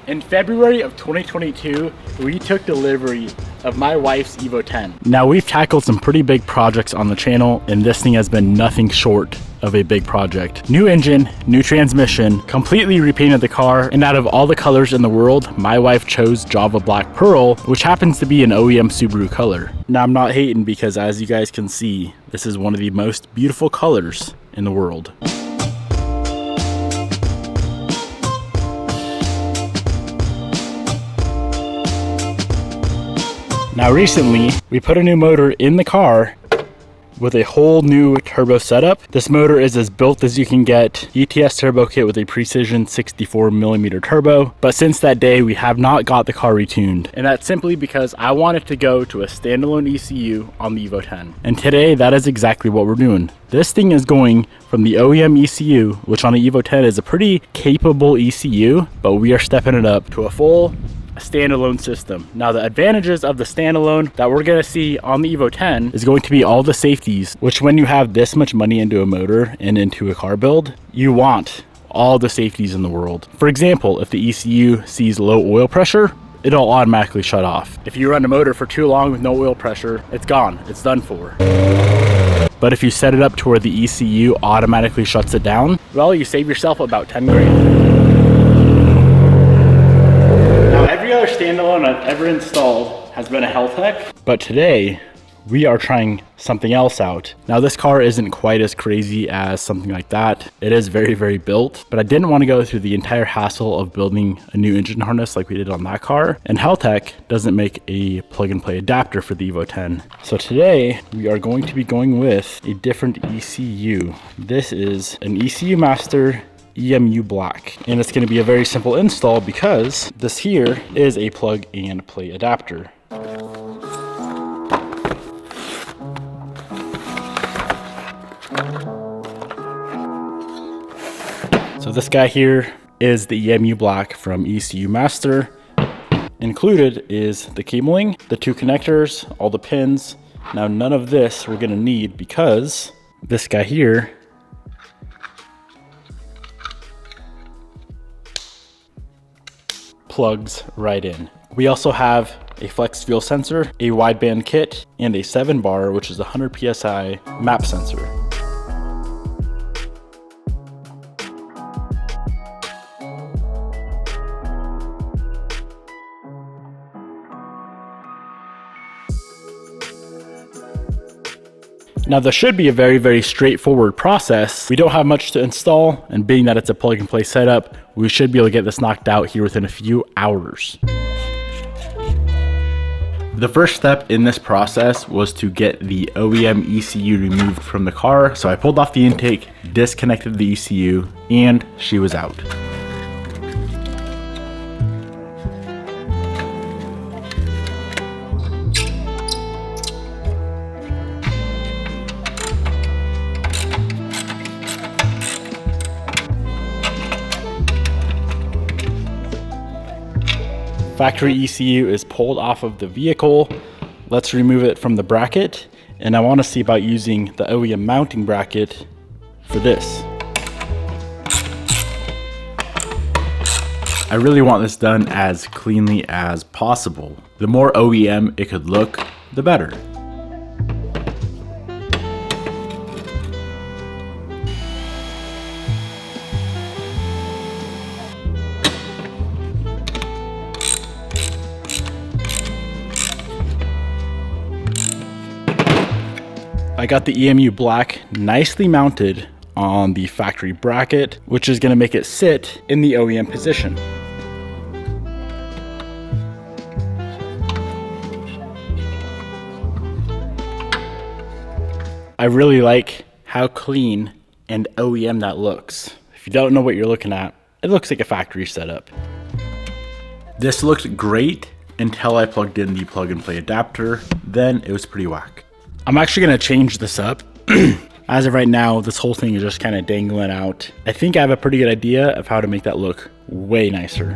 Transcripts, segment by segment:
In February of 2022, we took delivery of my wife's Evo 10. Now we've tackled some pretty big projects on the channel, and this thing has been nothing short of a big project. New engine, new transmission, completely repainted the car, and out of all the colors in the world, my wife chose Java Black Pearl, which happens to be an OEM Subaru color. Now I'm not hating because as you guys can see, this is one of the most beautiful colors in the world. Now recently, we put a new motor in the car with a whole new turbo setup. This motor is as built as you can get, ETS turbo kit with a precision 64mm turbo. But since that day, we have not got the car retuned. And that's simply because I wanted to go to a standalone ECU on the Evo 10. And today, that is exactly what we're doing. This thing is going from the OEM ECU, which on the Evo 10 is a pretty capable ECU, but we are stepping it up to a full standalone system. Now the advantages of the standalone that we're going to see on the Evo 10 is going to be all the safeties, which when you have this much money into a motor and into a car build, you want all the safeties in the world. For example, if the ECU sees low oil pressure, it'll automatically shut off. If you run a motor for too long with no oil pressure, it's gone, it's done for. But if you set it up to where the ECU automatically shuts it down, well, you save yourself about 10 grand. Every other standalone I've ever installed has been a Heltec, but today we are trying something else out. Now this car isn't quite as crazy as something like that. It is very, very built, but I didn't want to go through the entire hassle of building a new engine harness like we did on that car. And Heltec doesn't make a plug and play adapter for the Evo 10. So today we are going to be going with a different ECU. This is an ECU Master EMU Black, and it's going to be a very simple install because this here is a plug and play adapter. So this guy here is the EMU Black from ECU Master. Included is the cabling, the two connectors, all the pins. Now none of this we're going to need because this guy here plugs right in. We also have a flex fuel sensor, a wideband kit, and a 7-bar, which is a 100 PSI map sensor. Now this should be a very, very straightforward process. We don't have much to install, and being that it's a plug and play setup, we should be able to get this knocked out here within a few hours. The first step in this process was to get the OEM ECU removed from the car. So I pulled off the intake, disconnected the ECU, and she was out. Factory ECU is pulled off of the vehicle. Let's remove it from the bracket. And I want to see about using the OEM mounting bracket for this. I really want this done as cleanly as possible. The more OEM it could look, the better. I got the EMU Black nicely mounted on the factory bracket, which is going to make it sit in the OEM position. I really like how clean and OEM that looks. If you don't know what you're looking at, it looks like a factory setup. This looked great until I plugged in the plug and play adapter, then it was pretty whack. I'm actually going to change this up. As of right now, this whole thing is just kind of dangling out. I think I have a pretty good idea of how to make that look way nicer.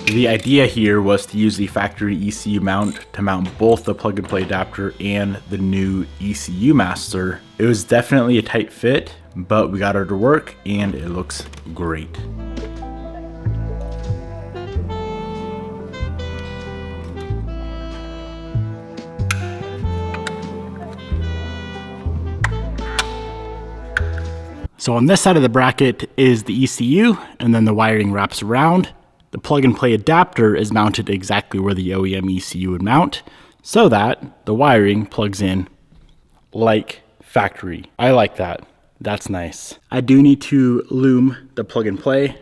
The idea here was to use the factory ECU mount to mount both the plug and play adapter and the new ECU Master. It was definitely a tight fit, but we got her to work and it looks great. So on this side of the bracket is the ECU, and then the wiring wraps around. The plug and play adapter is mounted exactly where the OEM ECU would mount, so that the wiring plugs in like factory. I like that. That's nice. I do need to loom the plug and play,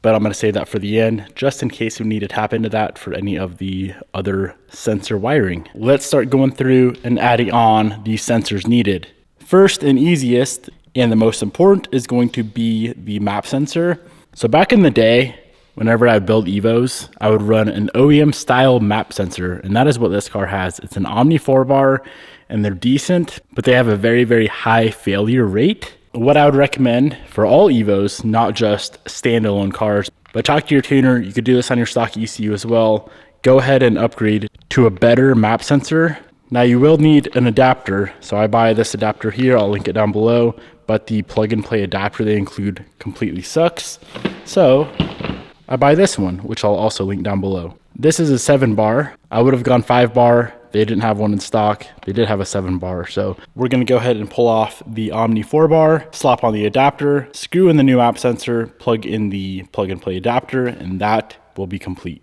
but I'm gonna save that for the end, just in case we need to tap into that for any of the other sensor wiring. Let's start going through and adding on the sensors needed. First and easiest, and the most important, is going to be the map sensor. So back in the day, whenever I build Evos, I would run an OEM style map sensor, and that is what this car has. It's an Omni 4-bar, and they're decent, but they have a very, very high failure rate. What I would recommend for all Evos, not just standalone cars, but talk to your tuner. You could do this on your stock ECU as well. Go ahead and upgrade to a better map sensor. Now you will need an adapter. So I buy this adapter here. I'll link it down below, but the plug and play adapter they include completely sucks. So I buy this one, which I'll also link down below. This is a 7-bar. I would have gone 5-bar. They didn't have one in stock. They did have a 7-bar. So we're gonna go ahead and pull off the Omni 4-bar, slap on the adapter, screw in the new app sensor, plug in the plug and play adapter, and that will be complete.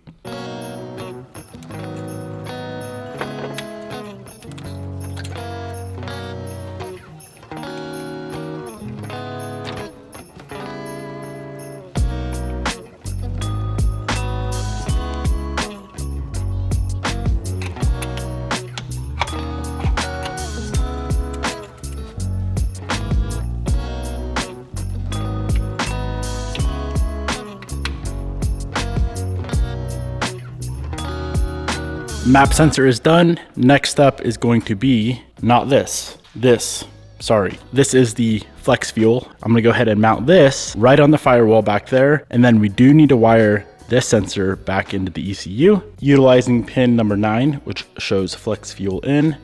Map sensor is done. Next up is going to be not this. This is the flex fuel. I'm gonna go ahead and mount this right on the firewall back there. And then we do need to wire this sensor back into the ECU utilizing pin number 9, which shows flex fuel in.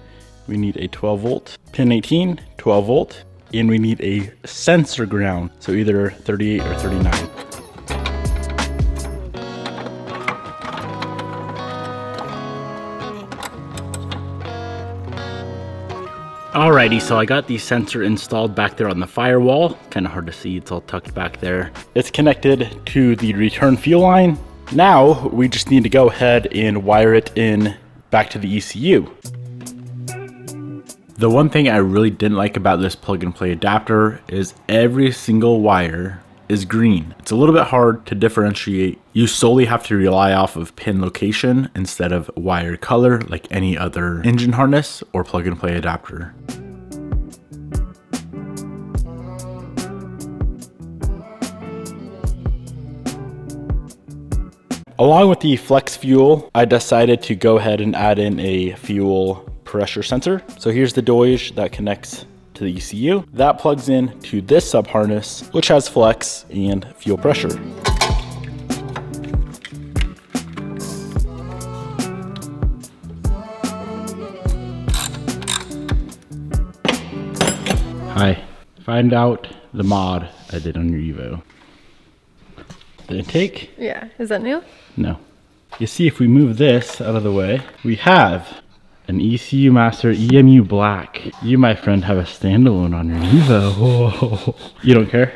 We need a 12 volt, pin 18, 12 volt, and we need a sensor ground. So either 38 or 39. Alrighty, so I got the sensor installed back there on the firewall. Kind of hard to see, it's all tucked back there. It's connected to the return fuel line. Now we just need to go ahead and wire it in back to the ECU. The one thing I really didn't like about this plug and play adapter is every single wire is green. It's a little bit hard to differentiate. You solely have to rely off of pin location instead of wire color like any other engine harness or plug and play adapter. Along with the flex fuel, I decided to go ahead and add in a fuel pressure sensor. So here's the doge that connects to the ECU. That plugs in to this sub harness, which has flex and fuel pressure. Hi, find out the mod I did on your Evo. The intake? Yeah, is that new? No. You see, if we move this out of the way, we have an ECU Master EMU Black. You, my friend, have a standalone on your Evo. Whoa. You don't care?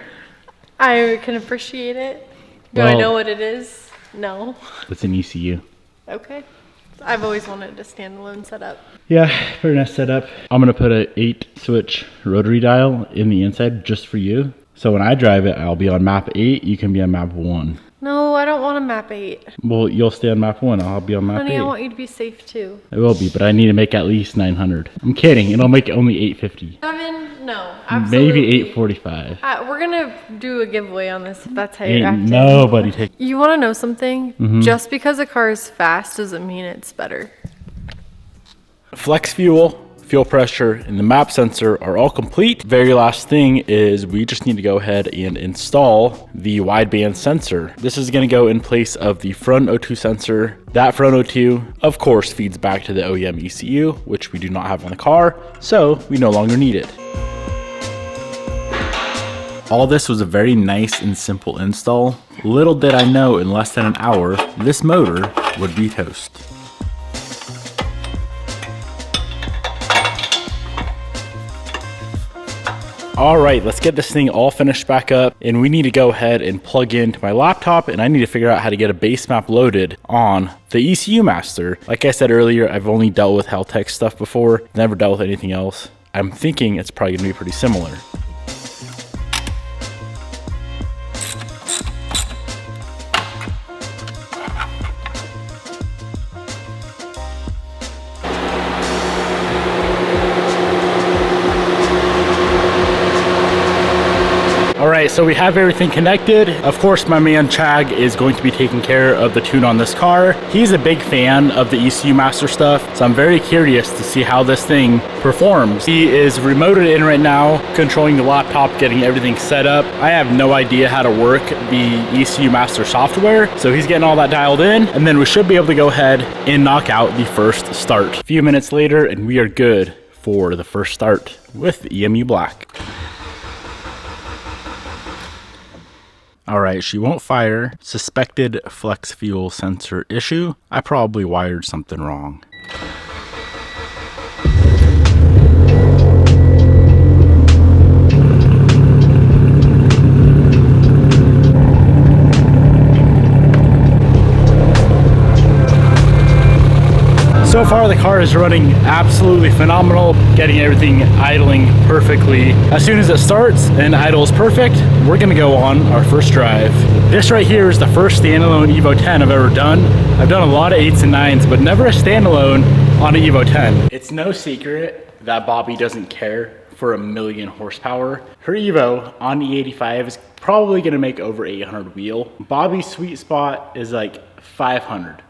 I can appreciate it. Do I know what it is? No. It's an ECU. Okay. I've always wanted a standalone setup. Yeah, very nice setup. I'm gonna put a 8-switch rotary dial in the inside just for you. So when I drive it, I'll be on map 8, you can be on map 1. No, I don't want a map 8. Well, you'll stay on map 1, I'll be on map 8. Honey, I want you to be safe too. I will be, but I need to make at least 900. I'm kidding, it'll make only 850. Devin, no, absolutely. Maybe 845. We're gonna do a giveaway on this if that's how you're Ain't acting. nobody take. You wanna know something? Mm-hmm. Just because a car is fast doesn't mean it's better. Flex fuel, fuel pressure, and the map sensor are all complete. Very last thing is we just need to go ahead and install the wideband sensor. This is gonna go in place of the front O2 sensor. That front O2, of course, feeds back to the OEM ECU, which we do not have on the car, so we no longer need it. All this was a very nice and simple install. Little did I know in less than an hour, this motor would be toast. All right, let's get this thing all finished back up, and we need to go ahead and plug into my laptop, and I need to figure out how to get a base map loaded on the ECU master. Like I said earlier, I've only dealt with Haltech stuff before, never dealt with anything else. I'm thinking it's probably gonna be pretty similar. All right, so we have everything connected. Of course, my man Chag is going to be taking care of the tune on this car. He's a big fan of the ECU Master stuff, so I'm very curious to see how this thing performs. He is remoted in right now, controlling the laptop, getting everything set up. I have no idea how to work the ECU Master software, so he's getting all that dialed in, and then we should be able to go ahead and knock out the first start. A few minutes later, and we are good for the first start with the EMU Black. All right, she won't fire. Suspected flex fuel sensor issue. I probably wired something wrong. So far, the car is running absolutely phenomenal, getting everything idling perfectly. As soon as it starts and idles perfect, we're gonna go on our first drive. This right here is the first standalone Evo 10 I've ever done. I've done a lot of 8s and 9s, but never a standalone on an Evo 10. It's no secret that Bobby doesn't care for 1,000,000 horsepower. Her Evo on E85 is probably gonna make over 800 wheel. Bobby's sweet spot is like 500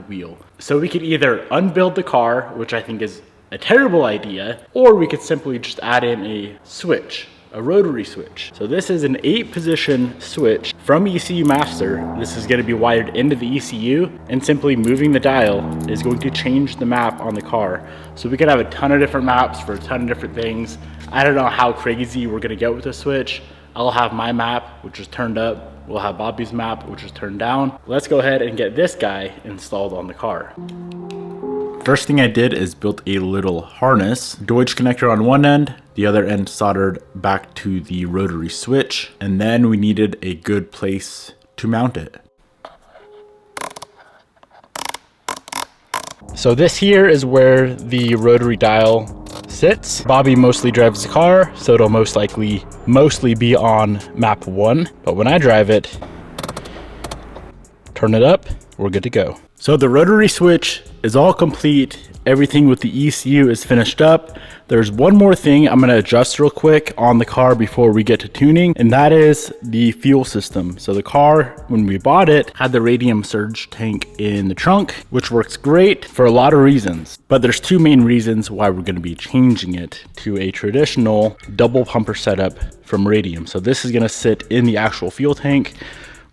wheel. So we could either unbuild the car, which I think is a terrible idea, or we could simply just add in a switch, a rotary switch. So this is an 8-position switch from ECU Master. This is going to be wired into the ECU, and simply moving the dial is going to change the map on the car. So we could have a ton of different maps for a ton of different things. I don't know how crazy we're going to get with the switch. I'll have my map, which is turned up. We'll have Bobby's map, which is turned down. Let's go ahead and get this guy installed on the car. First thing I did is built a little harness, Deutsch connector on one end, the other end soldered back to the rotary switch, and then we needed a good place to mount it. So this here is where the rotary dial sits. Bobby mostly drives the car, so it'll mostly be on map 1. But when I drive it, turn it up, we're good to go. So the rotary switch is all complete. Everything with the ECU is finished up. There's one more thing I'm gonna adjust real quick on the car before we get to tuning, and that is the fuel system. So the car, when we bought it, had the radium surge tank in the trunk, which works great for a lot of reasons. But there's two main reasons why we're gonna be changing it to a traditional double pumper setup from radium. So this is gonna sit in the actual fuel tank,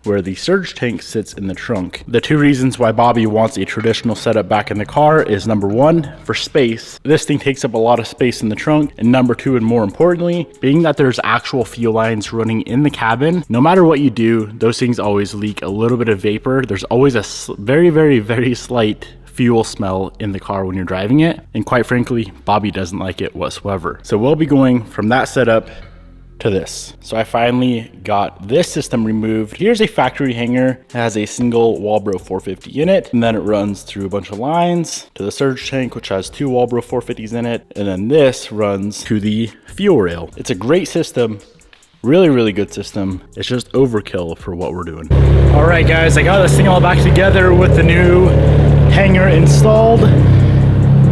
where the surge tank sits in the trunk. The two reasons why Bobby wants a traditional setup back in the car is number one, for space. This thing takes up a lot of space in the trunk. And number two, and more importantly, being that there's actual fuel lines running in the cabin, no matter what you do, those things always leak a little bit of vapor. There's always a very, very, very slight fuel smell in the car when you're driving it. And quite frankly, Bobby doesn't like it whatsoever. So we'll be going from that setup to this. So I finally got this system removed. Here's a factory hanger. It has a single Walbro 450 in it, and then it runs through a bunch of lines to the surge tank, which has two Walbro 450s in it, and then this runs to the fuel rail. It's a great system. Really, really good system. It's just overkill for what we're doing. All right, guys, I got this thing all back together with the new hanger installed.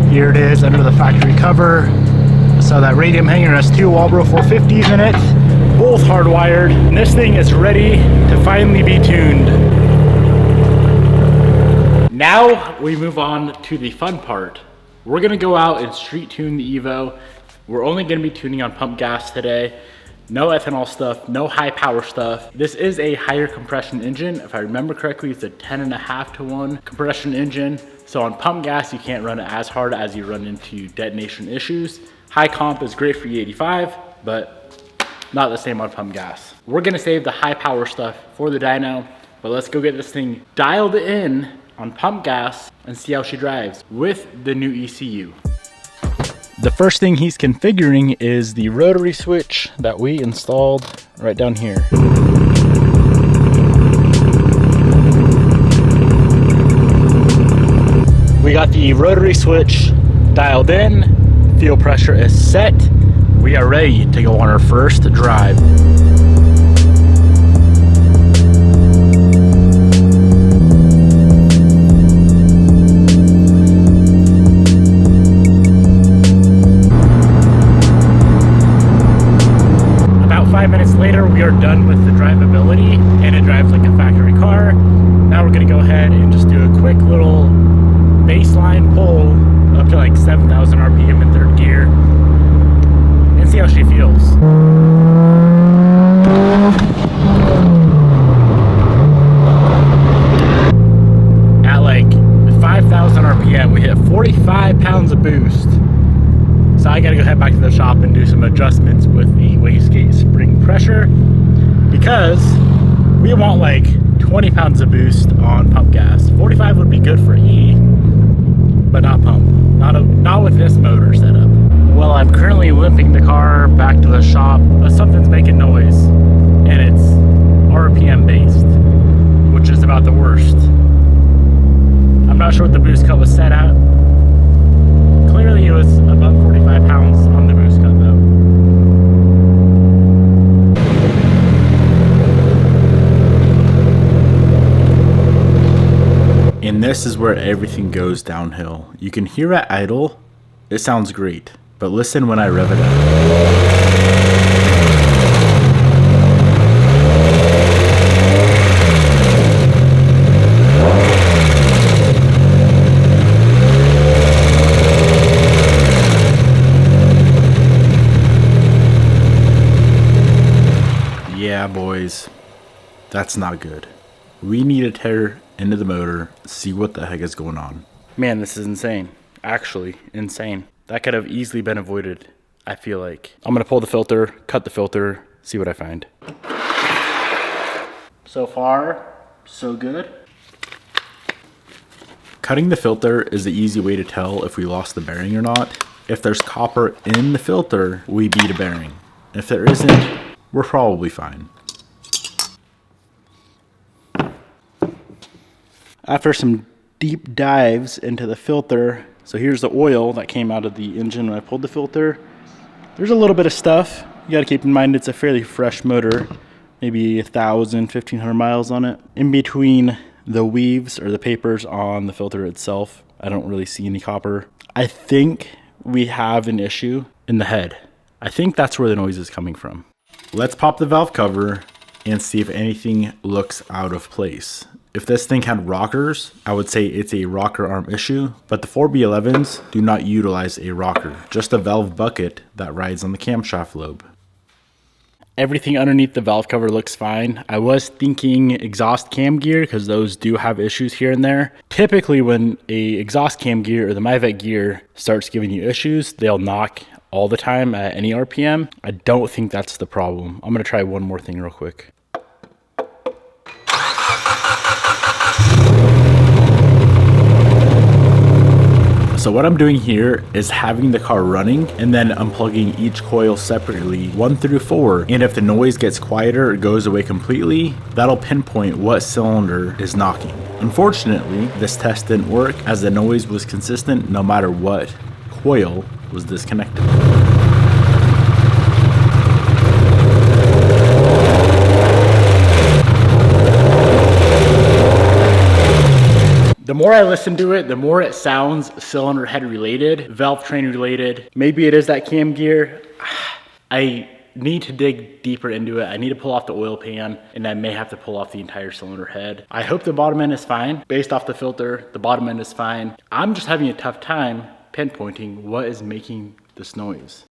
Here it is under the factory cover. So that radium hanger has two Walbro 450s in it, both hardwired. And this thing is ready to finally be tuned. Now we move on to the fun part. We're gonna go out and street tune the Evo. We're only gonna be tuning on pump gas today. No ethanol stuff, no high power stuff. This is a higher compression engine. If I remember correctly, it's a 10.5-to-1 compression engine. So on pump gas, you can't run it as hard as you run into detonation issues. High comp is great for E85, but not the same on pump gas. We're gonna save the high power stuff for the dyno, but let's go get this thing dialed in on pump gas and see how she drives with the new ECU. The first thing he's configuring is the rotary switch that we installed right down here. We got the rotary switch dialed in, fuel pressure is set. We are ready to go on our first drive. About 5 minutes later, we are done with the drivability, and it drives like a factory car. Now we're gonna go ahead and just do a quick little baseline pull up to like 7,000 RPM in third gear and see how she feels. At like 5,000 RPM, we hit 45 pounds of boost. So I gotta go head back to the shop and do some adjustments with the wastegate spring pressure because we want like 20 pounds of boost on pump gas. 45 would be good for E, but not pump. Not with this motor setup. Well, I'm currently limping the car back to the shop, but something's making noise, and it's RPM based, which is about the worst. I'm not sure what the boost cut was set at. Clearly it was above 45 pounds on the boost cut though. And this is where everything goes downhill. You can hear at idle, it sounds great, but listen when I rev it up. Yeah, boys, that's not good. We need to tear into the motor, see what the heck is going on. Man, this is insane. Actually, insane. That could have easily been avoided, I feel like. I'm gonna pull the filter, cut the filter, see what I find. So far, so good. Cutting the filter is the easy way to tell if we lost the bearing or not. If there's copper in the filter, we beat a bearing. If there isn't, we're probably fine. After some deep dives into the filter, so here's the oil that came out of the engine when I pulled the filter. There's a little bit of stuff. You gotta keep in mind it's a fairly fresh motor, maybe 1,000, 1,500 miles on it. In between the weaves or the papers on the filter itself, I don't really see any copper. I think we have an issue in the head. I think that's where the noise is coming from. Let's pop the valve cover and see if anything looks out of place. If this thing had rockers, I would say it's a rocker arm issue, but the 4B11s do not utilize a rocker, just a valve bucket that rides on the camshaft lobe. Everything underneath the valve cover looks fine. I was thinking exhaust cam gear because those do have issues here and there. Typically when a exhaust cam gear or the MyVet gear starts giving you issues, they'll knock all the time at any RPM. I don't think that's the problem. I'm gonna try one more thing real quick. So what I'm doing here is having the car running and then unplugging each coil separately, 1 through 4. And if the noise gets quieter or goes away completely, that'll pinpoint what cylinder is knocking. Unfortunately, this test didn't work as the noise was consistent no matter what coil was disconnected. The more I listen to it, the more it sounds cylinder head related, valve train related. Maybe it is that cam gear. I need to dig deeper into it. I need to pull off the oil pan, and I may have to pull off the entire cylinder head. I hope the bottom end is fine. Based off the filter, the bottom end is fine. I'm just having a tough time pinpointing what is making this noise.